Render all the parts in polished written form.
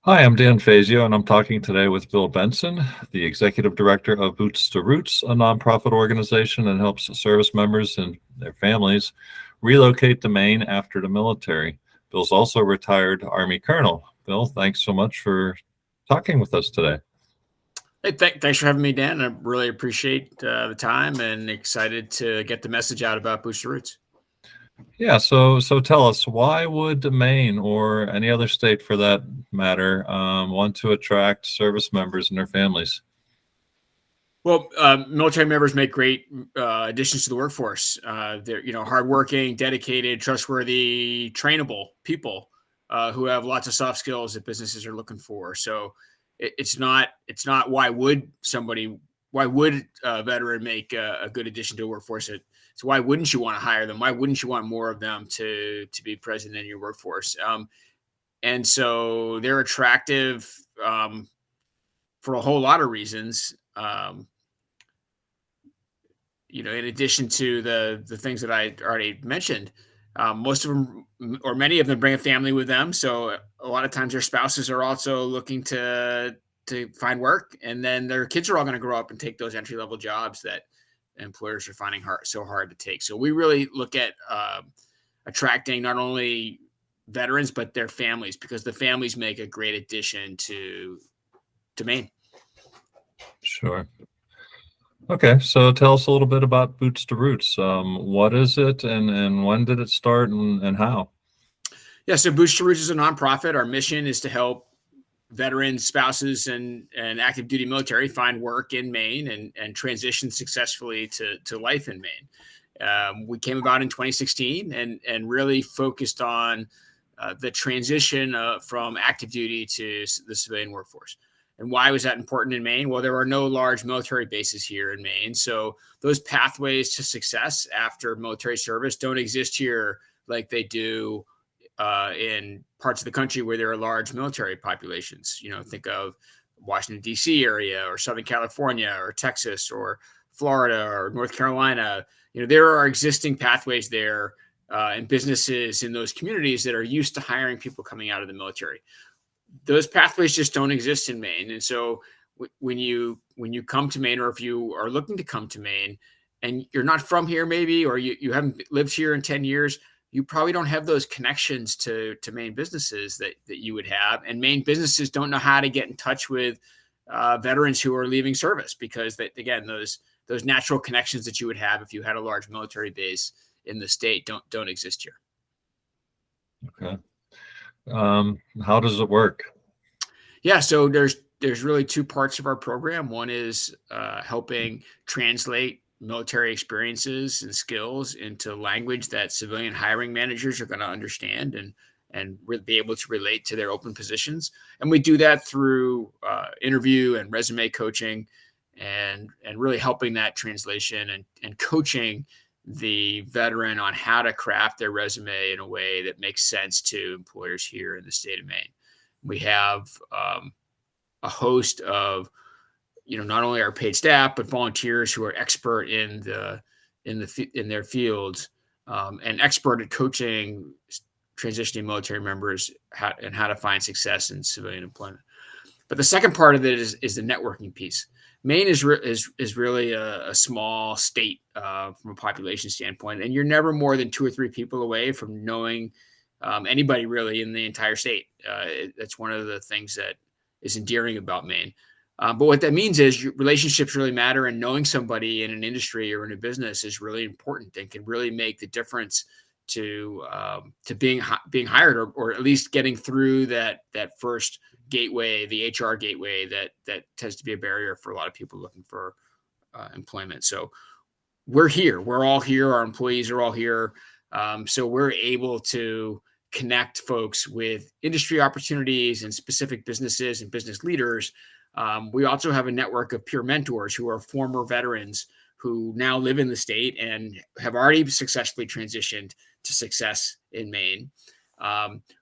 Hi, I'm Dan Fazio, and I'm talking today with Bill Benson, the Executive Director of Boots2Roots, a nonprofit organization that helps service members and their families relocate to Maine after the military. Bill's also a retired Army colonel. Bill, thanks so much for talking with us today. Hey, thanks for having me, Dan. I really appreciate the time and excited to get the message out about Boots2Roots. Yeah, so tell us, why would Maine or any other state for that matter want to attract service members and their families? Well, military members make great additions to the workforce. They're hardworking, dedicated, trustworthy, trainable people who have lots of soft skills that businesses are looking for. So it's not why would a veteran make a good addition to a workforce? So why wouldn't you want to hire them? Why wouldn't you want more of them to be present in your workforce? And so they're attractive for a whole lot of reasons. In addition to the things that I already mentioned, most of them or many of them bring a family with them. So a lot of times their spouses are also looking to find work, and then their kids are all going to grow up and take those entry level jobs that employers are finding so hard to take. So we really look at attracting not only veterans but their families, because the families make a great addition to Maine. Sure. Okay, so tell us a little bit about Boots2Roots. What is it, and when did it start, and how? Yeah, so Boots2Roots is a nonprofit. Our mission is to help veterans, spouses, and active duty military find work in Maine and transition successfully to life in Maine. We came about in 2016 and really focused on the transition from active duty to the civilian workforce. And why was that important in Maine? Well, there are no large military bases here in Maine. So those pathways to success after military service don't exist here like they do in parts of the country where there are large military populations. Think of Washington, D.C. area, or Southern California, or Texas, or Florida, or North Carolina. There are existing pathways there and businesses in those communities that are used to hiring people coming out of the military. Those pathways just don't exist in Maine. And so when you come to Maine, or if you are looking to come to Maine and you're not from here, maybe, or you haven't lived here in 10 years, you probably don't have those connections to Maine businesses that you would have. And Maine businesses don't know how to get in touch with veterans who are leaving service, because again, those natural connections that you would have if you had a large military base in the state don't exist here. Okay. How does it work? Yeah, so there's really two parts of our program. One is helping translate military experiences and skills into language that civilian hiring managers are going to understand and be able to relate to their open positions. And we do that through interview and resume coaching, and really helping that translation and coaching the veteran on how to craft their resume in a way that makes sense to employers here in the state of Maine. We have a host of, not only our paid staff, but volunteers who are expert in their fields and expert at coaching transitioning military members how to find success in civilian employment. But the second part of it is the networking piece. Maine is really a small state from a population standpoint, and you're never more than 2 or 3 people away from knowing anybody really in the entire state. That's one of the things that is endearing about Maine. But what that means is relationships really matter, and knowing somebody in an industry or in a business is really important and can really make the difference to being hired, or at least getting through that first gateway, the HR gateway that tends to be a barrier for a lot of people looking for employment. So we're here. We're all here. Our employees are all here. So we're able to connect folks with industry opportunities and specific businesses and business leaders. We also have a network of peer mentors who are former veterans who now live in the state and have already successfully transitioned to success in Maine,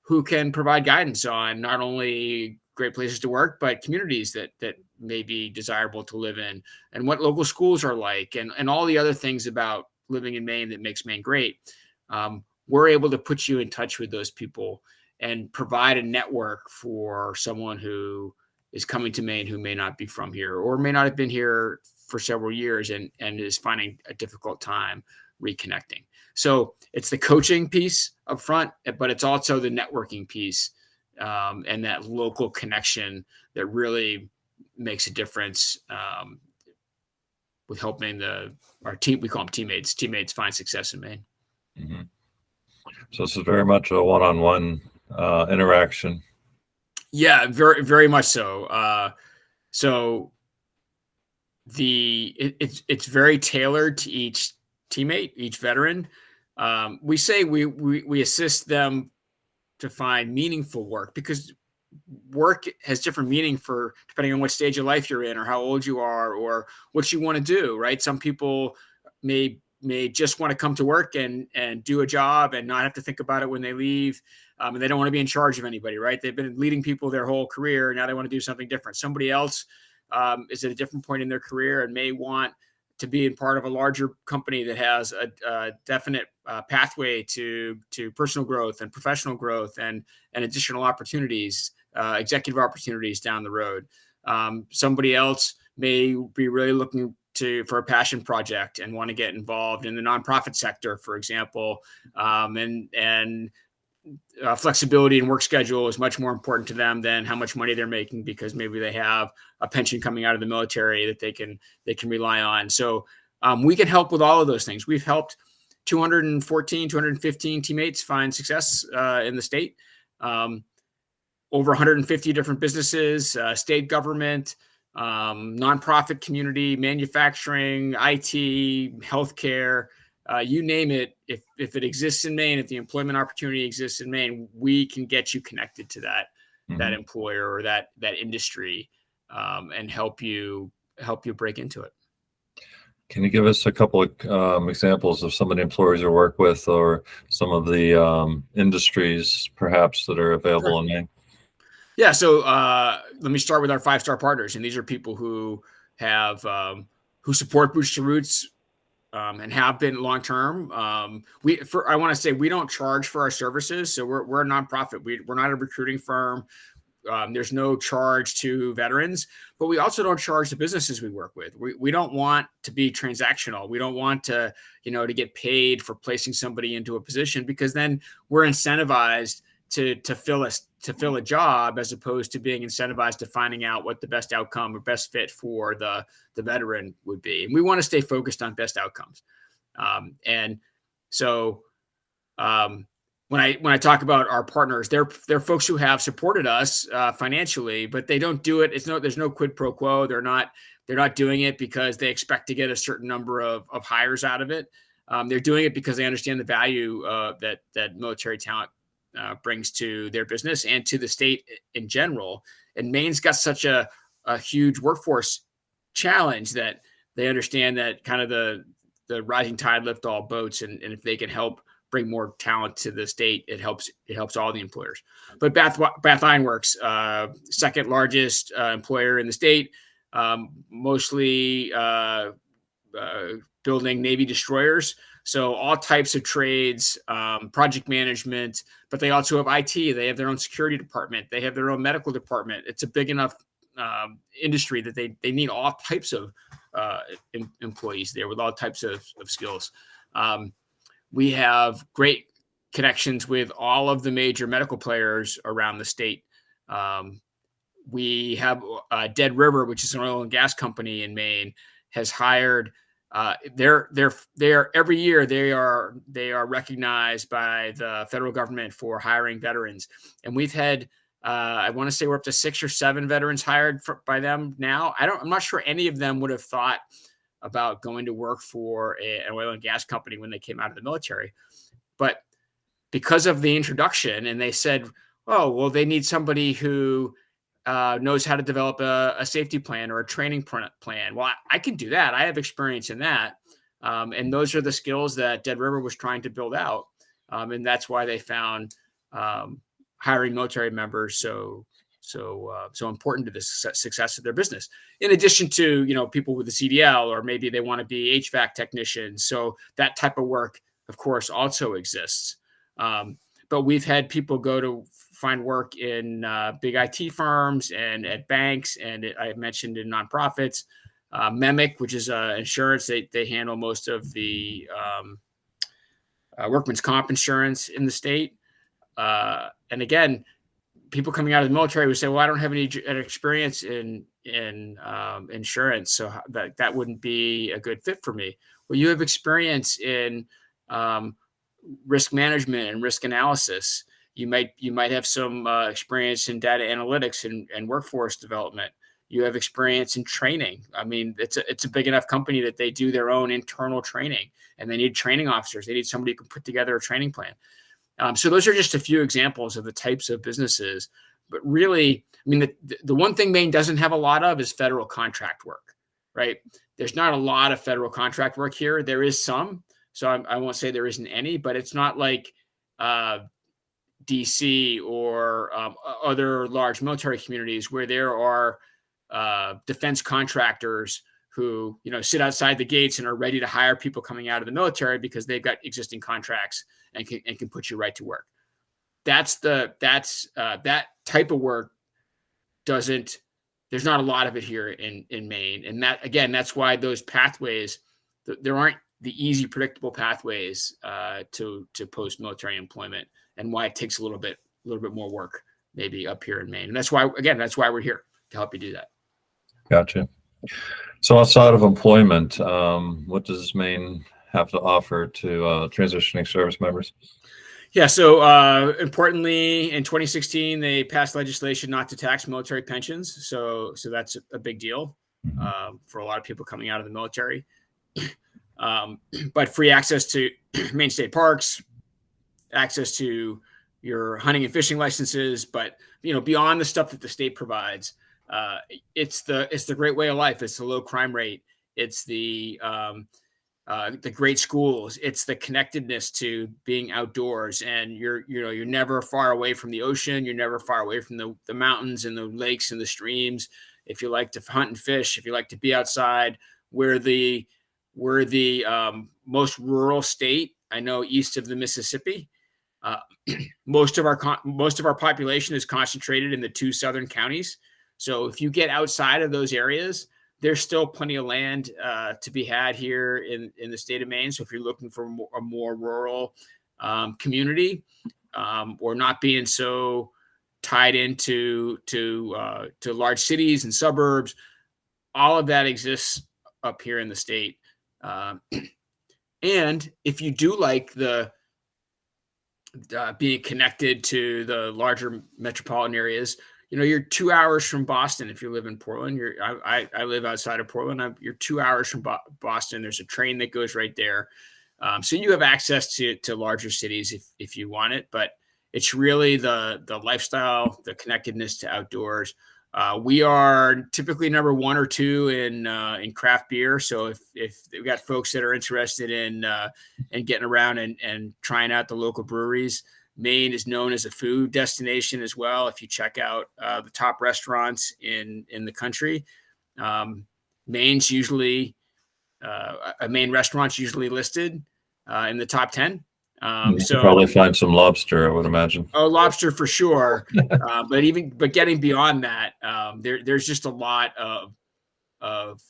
who can provide guidance on not only great places to work, but communities that may be desirable to live in, and what local schools are like, and all the other things about living in Maine that makes Maine great. We're able to put you in touch with those people and provide a network for someone who is coming to Maine who may not be from here or may not have been here for several years and is finding a difficult time reconnecting. So it's the coaching piece up front, but it's also the networking piece and that local connection that really makes a difference with helping our team. We call them teammates find success in Maine. Mm-hmm. So this is very much a one-on-one interaction. Yeah, very, very much so. So it's very tailored to each teammate, each veteran. We say we assist them to find meaningful work because work has different meaning for depending on what stage of life you're in or how old you are or what you want to do, right? Some people may just want to come to work and do a job and not have to think about it when they leave. And they don't want to be in charge of anybody, right? They've been leading people their whole career. Now they want to do something different. Somebody else is at a different point in their career and may want to be in part of a larger company that has a definite pathway to personal growth and professional growth and additional opportunities, executive opportunities down the road. Somebody else may be really looking for a passion project and want to get involved in the nonprofit sector, for example, and flexibility and work schedule is much more important to them than how much money they're making because maybe they have a pension coming out of the military that they can rely on. So we can help with all of those things. We've helped 215 teammates find success in the state. Over 150 different businesses, state government, nonprofit community, manufacturing, IT, healthcare, you name it. If it exists in Maine, if the employment opportunity exists in Maine, we can get you connected to that employer or that industry and help you break into it. Can you give us a couple of examples of some of the employers you work with or some of the industries perhaps that are available in Maine? Yeah. So let me start with our 5-star partners. And these are people who have who support Boots2Roots and have been long-term. I want to say we don't charge for our services. So we're a nonprofit. We're not a recruiting firm. There's no charge to veterans, but we also don't charge the businesses we work with. We don't want to be transactional. We don't want to get paid for placing somebody into a position because then we're incentivized to fill a job as opposed to being incentivized to finding out what the best outcome or best fit for the veteran would be. And we want to stay focused on best outcomes. And so when I talk about our partners, they're folks who have supported us financially, but they don't do it. There's no quid pro quo. They're not doing it because they expect to get a certain number of hires out of it. They're doing it because they understand the value that military talent brings to their business and to the state in general. And Maine's got such a huge workforce challenge that they understand that kind of the rising tide lift all boats. And if they can help bring more talent to the state, it helps all the employers. But Bath Iron Works, second largest employer in the state, mostly building Navy destroyers. So all types of trades, project management, but they also have IT. They have their own security department. They have their own medical department. It's a big enough industry that they need all types of employees there with all types of skills. We have great connections with all of the major medical players around the state. We have Dead River, which is an oil and gas company in Maine, has hired. They're every year they are recognized by the federal government for hiring veterans, and we've had I want to say we're up to 6 or 7 veterans hired by them now. I'm not sure any of them would have thought about going to work for an oil and gas company when they came out of the military, but because of the introduction, and they said, oh well, they need somebody who knows how to develop a safety plan or a training plan. Well, I can do that. I have experience in that. And those are the skills that Dead River was trying to build out. And that's why they found hiring military members so important to the success of their business. In addition to, people with the CDL, or maybe they want to be HVAC technicians. So that type of work, of course, also exists. but we've had people go to find work in big IT firms and at banks, and I mentioned in nonprofits. MEMIC, which is insurance, they handle most of the workman's comp insurance in the state. And again, people coming out of the military would say, "Well, I don't have any experience in insurance, so that wouldn't be a good fit for me." Well, you have experience in risk management and risk analysis. You might have some experience in data analytics and workforce development. You have experience in training. I mean, it's a big enough company that they do their own internal training, and they need training officers. They need somebody who can put together a training plan. So those are just a few examples of the types of businesses. But really, I mean, the one thing Maine doesn't have a lot of is federal contract work, right? There's not a lot of federal contract work here. There is some, so I won't say there isn't any, but it's not like DC or other large military communities where there are defense contractors who, sit outside the gates and are ready to hire people coming out of the military because they've got existing contracts and can put you right to work. That type of work there's not a lot of it here in Maine. And that's why those pathways, there aren't the easy, predictable pathways to post-military employment, and why it takes a little bit more work maybe up here in Maine. And that's why we're here to help you do that. Gotcha. So outside of employment, what does Maine have to offer to transitioning service members? Yeah. So importantly, in 2016, they passed legislation not to tax military pensions. So that's a big deal for a lot of people coming out of the military. But free access to Maine state parks, access to your hunting and fishing licenses, but beyond the stuff that the state provides, it's the great way of life. It's the low crime rate. It's the great schools. It's the connectedness to being outdoors, and you're never far away from the ocean. You're never far away from the mountains and the lakes and the streams. If you like to hunt and fish, if you like to be outside, we're the most rural state I know east of the Mississippi. Most of our population is concentrated in the 2 southern counties. So if you get outside of those areas, there's still plenty of land to be had here in the state of Maine. So if you're looking for a more rural community, or not being so tied into large cities and suburbs, all of that exists up here in the state. And if you do like the being connected to the larger metropolitan areas, you're 2 hours from Boston. If you live in Portland, I live outside of Portland. You're 2 hours from Boston. There's a train that goes right there. So you have access to larger cities if you want it, but it's really the lifestyle, the connectedness to outdoors. We are typically number 1 or 2 in craft beer. So if we've got folks that are interested in getting around and trying out the local breweries, Maine is known as a food destination as well. If you check out the top restaurants in the country, Maine's usually a Maine restaurant's usually listed in the top 10. So probably find some lobster, I would imagine. Oh, lobster for sure. But getting beyond that, there's just a lot of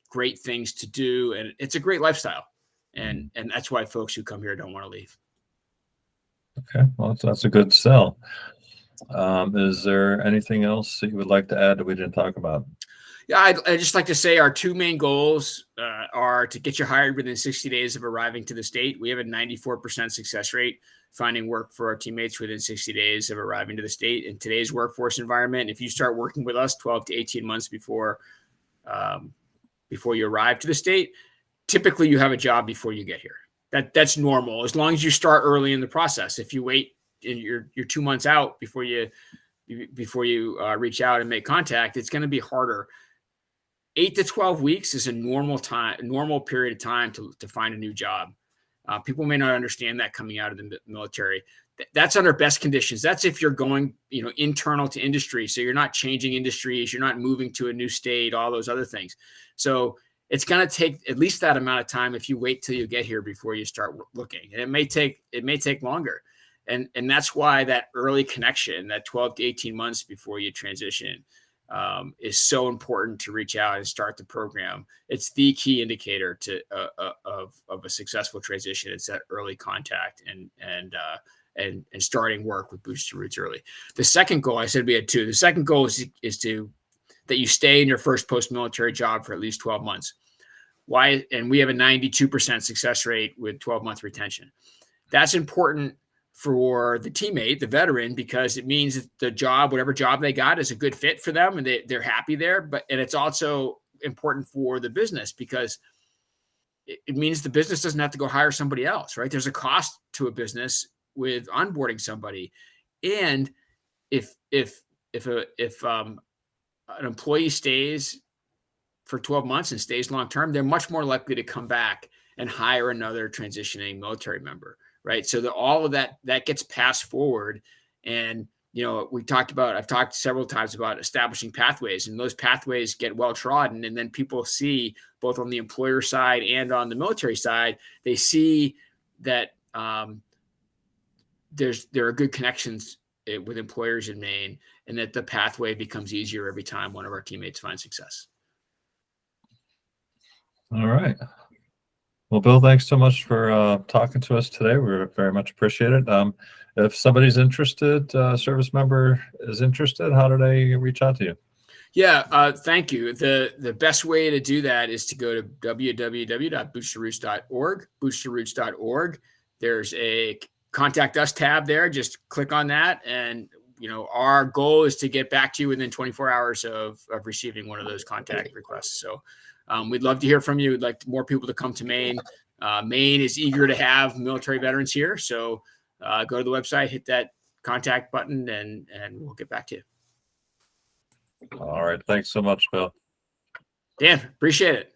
great things to do, and it's a great lifestyle, and that's why folks who come here don't want to leave. Okay, well, that's a good sell. Is there anything else that you would like to add that we didn't talk about? Yeah, I'd just like to say our 2 main goals are to get you hired within 60 days of arriving to the state. We have a 94% success rate finding work for our teammates within 60 days of arriving to the state. In today's workforce environment, if you start working with us 12 to 18 months before you arrive to the state, typically you have a job before you get here. That's normal, as long as you start early in the process. If you wait and you're 2 months out before you reach out and make contact, it's going to be harder. 8 to 12 weeks is a normal period of time to find a new job. People may not understand that coming out of the military. That's under best conditions. That's if you're going, internal to industry. So you're not changing industries, you're not moving to a new state, all those other things. So it's going to take at least that amount of time if you wait till you get here before you start looking. And it may take longer. And that's why that early connection, that 12 to 18 months before you transition, is so important to reach out and start the program. It's the key indicator to of a successful transition. It's that early contact and starting work with Boots2Roots early. The second goal, I said we had two. The second goal is that you stay in your first post-military job for at least 12 months. Why? And we have a 92% success rate with 12-month retention. That's important for the teammate, the veteran, because it means that the job, whatever job they got, is a good fit for them and they're happy there. And it's also important for the business because it means the business doesn't have to go hire somebody else, right? There's a cost to a business with onboarding somebody. And if an employee stays for 12 months and stays long-term, they're much more likely to come back and hire another transitioning military member, right? So all of that gets passed forward. And, I've talked several times about establishing pathways, and those pathways get well-trodden. And then people see, both on the employer side and on the military side, they see that there are good connections with employers in Maine, and that the pathway becomes easier every time one of our teammates finds success. All right. Well, Bill, thanks so much for talking to us today. We very much appreciate it. If somebody's interested, service member is interested, how do they reach out to you? Yeah, thank you. The best way to do that is to go to www.boots2roots.org, boots2roots.org. There's a contact us tab there. Just click on that. And, our goal is to get back to you within 24 hours of receiving one of those contact requests. So we'd love to hear from you. We'd like more people to come to Maine. Maine is eager to have military veterans here. So go to the website, hit that contact button, and we'll get back to you. All right. Thanks so much, Bill. Dan, appreciate it.